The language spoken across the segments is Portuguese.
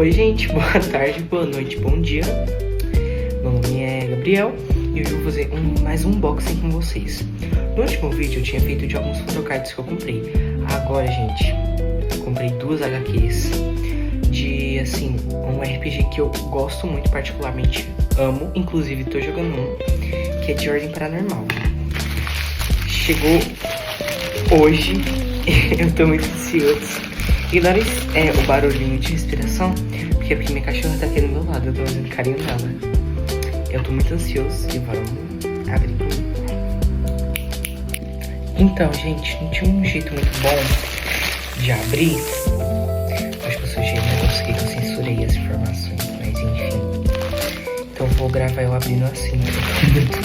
Oi gente, boa tarde, boa noite, bom dia. Meu nome é Gabriel e hoje eu vou fazer mais um unboxing com vocês. No último vídeo eu tinha feito de alguns photocards que eu comprei. Agora, gente, eu comprei duas HQs de, assim, um RPG que eu gosto muito, particularmente amo. Inclusive tô jogando um, que é de Ordem Paranormal. Chegou hoje, eu tô muito ansioso. Ignore o barulhinho de respiração, porque minha cachorra tá aqui do meu lado, eu tô fazendo carinho nela. Eu tô muito ansioso e vamos abrir. Então, gente, não tinha um jeito muito bom de abrir. Acho que eu sujei um negócio aqui que eu censurei as informações, mas enfim. Então eu vou gravar eu abrindo assim, tô muito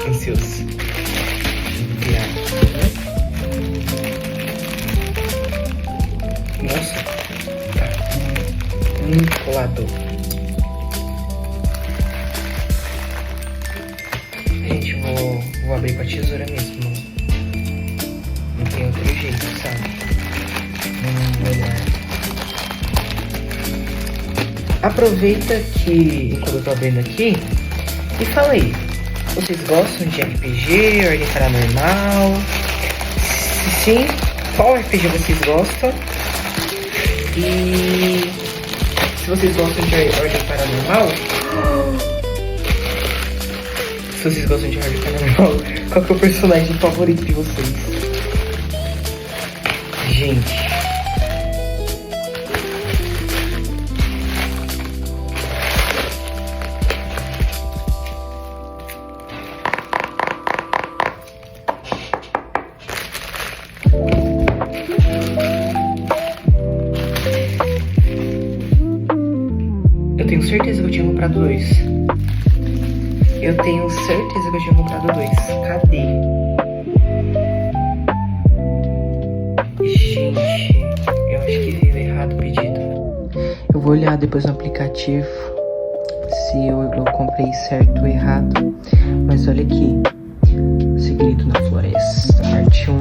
ansioso. Vou virar aqui, né? Nossa, tá muito colado. Gente, vou abrir com a tesoura mesmo. Não tem outro jeito, sabe? Melhor. Aproveita que, enquanto eu tô abrindo aqui, e fala aí, vocês gostam de RPG, Ordem Paranormal? Se sim, qual RPG vocês gostam? E se vocês gostam de Ordem Paranormal, qual que é o personagem favorito de vocês? Gente, eu tenho certeza que eu tinha comprado dois. Eu tenho certeza que eu tinha comprado dois. Cadê? Gente, eu acho que veio errado o pedido. Eu vou olhar depois no aplicativo se eu comprei certo ou errado. Mas olha aqui. Segredo na Floresta, parte 1.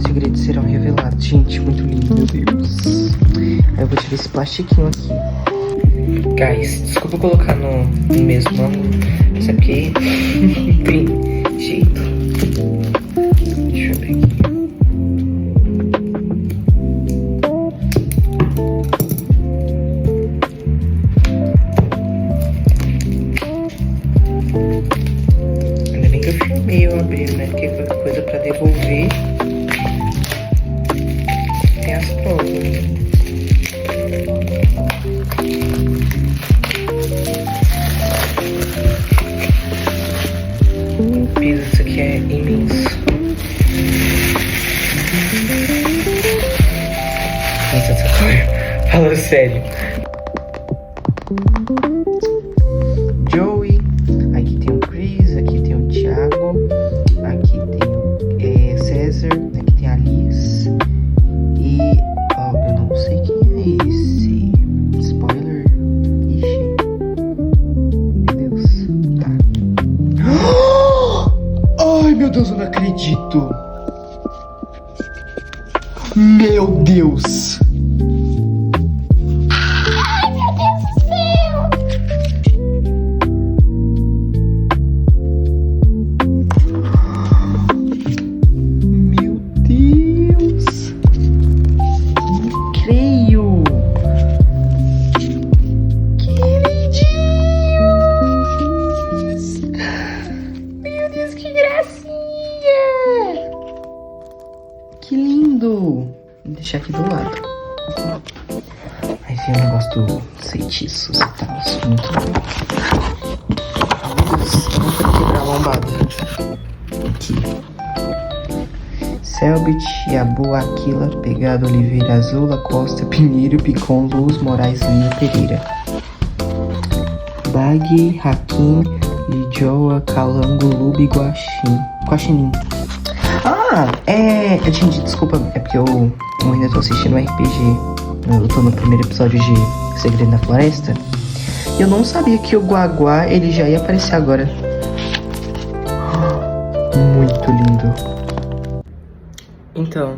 Segredos serão revelados. Gente, muito lindo, meu Deus. Aí eu vou tirar esse plastiquinho aqui. Guys, desculpa colocar no mesmo ângulo, mas é porque não tem jeito. Deixa eu ver aqui. Ainda bem que eu filmei eu abrir, né? Porque qualquer coisa pra devolver tem as provas. Isso aqui é imenso. Sensacional. Falando sério. Joey. Aqui tem o Chris. Aqui tem o Thiago. Aqui tem o César. Aqui tem a Liz. E eu não sei quem é esse. Spoiler. Ixi. Meu Deus. Tá. Ai, meu Deus, eu não acredito. Meu Deus. Ai, meu Deus do céu. Meu Deus. Não creio. Meu Deus, que gracinha. Que lindo. Vou deixar aqui do lado. Aí vem o negócio dos feitiços e tal. Muito bom. Meu Deus, não vai quebrar a lombada. Aqui. Selbit, Yabu, Aquila, Pegado, Oliveira, Azul, Costa, Pinheiro, Picon, Luz, Moraes, Linho, Pereira. Bag, Hakim, Lijoa, Calango, Lube, Guaxinim. Gente, desculpa, é porque eu ainda tô assistindo um RPG. Eu tô no primeiro episódio de Segredo na Floresta. E eu não sabia que o Guaguá, ele já ia aparecer agora. Muito lindo. Então,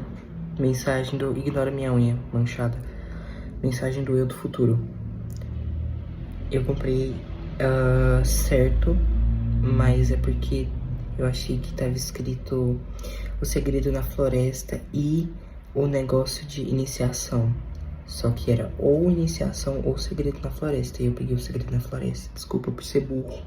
mensagem do Ignora Minha Unha Manchada. Mensagem do eu do futuro. Eu comprei certo, mas é porque eu achei que tava escrito o segredo na floresta e o negócio de iniciação. Só que era ou iniciação ou segredo na floresta. E eu peguei o segredo na floresta. Desculpa por ser burro.